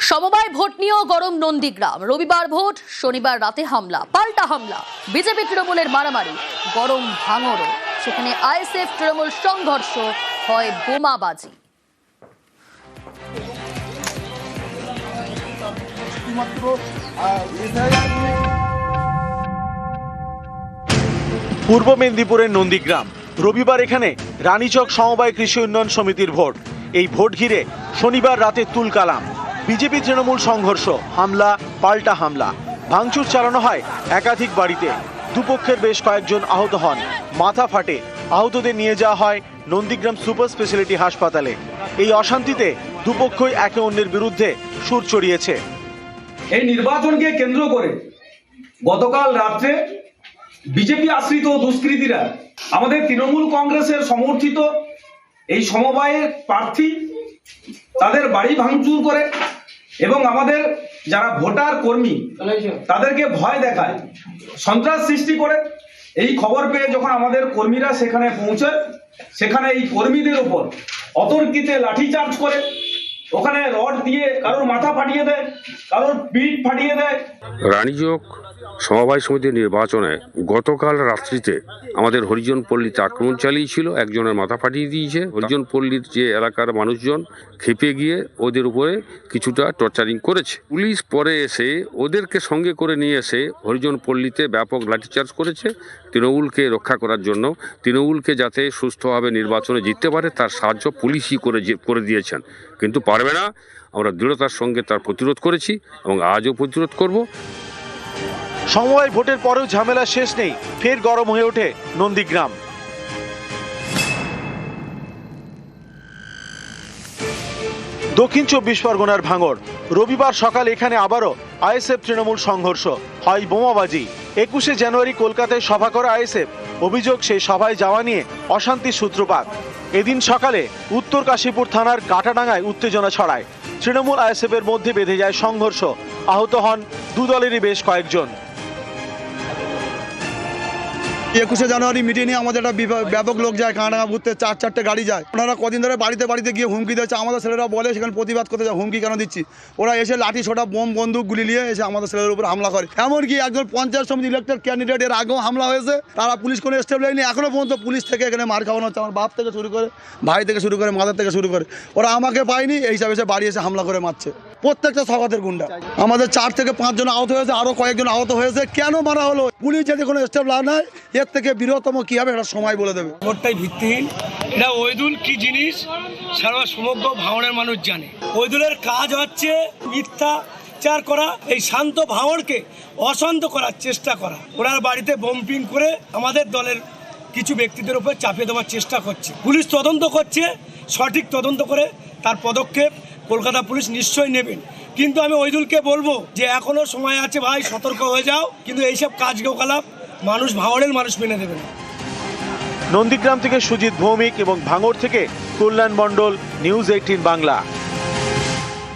সমবায় ভোট নিয়েও গরম নন্দীগ্রাম। রবিবার ভোট, শনিবার রাতে হামলা, পাল্টা হামলা, বিজেপি তৃণমূলের মারামারি, গরম ভাঙড়ও। সেখানে আইএসএফ তৃণমূল সংঘর্ষ, হয় বোমাবাজি। পূর্ব মেদিনীপুরের নন্দীগ্রাম। রবিবার এখানে রানীচক সমবায় কৃষি উন্নয়ন সমিতির ভোট। এই ভোট ঘিরে শনিবার রাতে তুলকালাম। বিজেপি তৃণমূল সংঘর্ষ, হামলা, পাল্টা হামলা, ভাঙচুর চালানো হয় একাধিক বাড়িতে। দুপক্ষের বেশ কয়েকজন আহত হন, মাথা ফাটে। আহতদের নিয়ে যাওয়া হয় নন্দীগ্রাম সুপার স্পেশালিটি হাসপাতালে। এই অশান্তিতে দুপক্ষই একে অন্যের বিরুদ্ধে সুর চড়িয়েছে। এই নির্বাচনকে কেন্দ্র করে গতকাল রাত্রে বিজেপি আশ্রিত দুষ্কৃতীরা আমাদের তৃণমূল কংগ্রেসের সমর্থিত এই সমবায়ের প্রার্থী তাদের বাড়ি ভাঙচুর করে এবং আমাদের যারা ভোটার কর্মী তাদেরকে ভয় দেখায়, সন্ত্রাস সৃষ্টি করে। এই খবর পেয়ে যখন আমাদের কর্মীরা সেখানে পৌঁছায়, সেখানে এই কর্মীদের উপর অতর্কিতে লাঠিচার্জ করে, ওখানে রড দিয়ে কারোর মাথা ফাটিয়ে দেয়, কারোর পিঠ ফাটিয়ে দেয়। রানীচক সমবায় সমিতির নির্বাচনে গতকাল রাত্রিতে আমাদের হরিজন পল্লীতে আক্রমণ চালিয়েছিল, একজনের মাথা ফাটিয়ে দিয়েছে। হরিজন পল্লীর যে এলাকার মানুষজন খেপে গিয়ে ওদের উপরে কিছুটা টর্চারিং করেছে। পুলিশ পরে এসে ওদেরকে সঙ্গে করে নিয়ে এসে হরিজন পল্লীতে ব্যাপক লাঠিচার্জ করেছে তৃণমূলকে রক্ষা করার জন্য। তৃণমূলকে যাতে সুস্থভাবে নির্বাচনে জিততে পারে তার সাহায্য পুলিশই করে দিয়েছেন, কিন্তু পারবে না। আমরা দৃঢ়তার সঙ্গে তার প্রতিরোধ করেছি এবং আজও প্রতিরোধ করব। সমবায় ভোটের পরেও ঝামেলা শেষ নেই, ফের গরম হয়ে ওঠে নন্দীগ্রাম। দক্ষিণ 24 পরগনার ভাঙড়। রবিবার সকাল এখানে আবারও আইএসএফ তৃণমূল সংঘর্ষ, হয় বোমাবাজি। 21শে জানুয়ারি কলকাতায় সভা করা আইএসএফ, অভিযোগ সেই সভায় যাওয়া নিয়ে অশান্তির সূত্রপাত। এদিন সকালে উত্তর কাশীপুর থানার কাটাডাঙ্গায় উত্তেজনা ছড়ায়। তৃণমূল আইএসএফের মধ্যে বেঁধে যায় সংঘর্ষ, আহত হন দু দলেরই বেশ কয়েকজন। 21শে জানুয়ারি মিটিংয়ে আমাদের একটা ব্যাপক লোক যায়, কাঁটাডাঙ্গা ঘুরতে, 4-4টে গাড়ি যায়। ওনারা কদিন ধরে বাড়িতে গিয়ে হুমকি দিচ্ছে। আমাদের ছেলেরা বলে সেখানে প্রতিবাদ করতে যায়, হুমকি কেন দিচ্ছি? ওরা এসে লাঠি ছোটা বোম বন্দুক গুলি নিয়ে এসে আমাদের ছেলেদের উপর হামলা করে। এমনকি একজন পঞ্চায়েত সমিতি ইলেক্টেড ক্যান্ডিডেট, এর আগেও হামলা হয়েছে, তারা পুলিশ কোনো স্টেপ নেয়নি। এখনও পর্যন্ত পুলিশ থেকে এখানে মার খাওয়ানো হচ্ছে, আমার বাপ থেকে শুরু করে, ভাই থেকে শুরু করে, মাদার থেকে শুরু করে। ওরা আমাকে পায়নি, এই হিসাবে এসে বাড়ি এসে হামলা করে মারছে। প্রত্যেকটা সভাতের গুন্ডা। আমাদের 4 থেকে 5 জন আহত হয়েছে, আরও কয়েকজন আহত হয়েছে। কেন মারা হলো? পুলিশ যদি কোনো স্টেপ না নেয়, এর থেকে বৃহত্তম কি হবে এটা সময় বলে দেবে। ভোটটাই ভিত্তিহীন। এটা ওইদুল কি জিনিস সারা সমগ্র ভাঙড়ের মানুষ জানে। ওইদুলের কাজ হচ্ছে মিথ্যাচার করা, এই শান্ত ভাঙড়কে অশান্ত করার চেষ্টা করা। ওনার বাড়িতে বোমপিং করে আমাদের দলের কিছু ব্যক্তিদের উপর চাপিয়ে দেওয়ার চেষ্টা করছে। পুলিশ তদন্ত করছে, সঠিক তদন্ত করে তার পদক্ষেপ কলকাতা পুলিশ নিশ্চয়ই নেবেন। কিন্তু আমি ওইদুলকে বলবো যে এখনো সময় আছে ভাই, সতর্ক হয়ে যাও। কিন্তু এইসব কাজকলাপ মানুষ, ভাঙড়ের মানুষ মেনে দেবে না। নন্দীগ্রাম থেকে সুজিত ভৌমিক এবং ভাঙড় থেকে কল্যাণ মণ্ডল, নিউজ 18 বাংলা।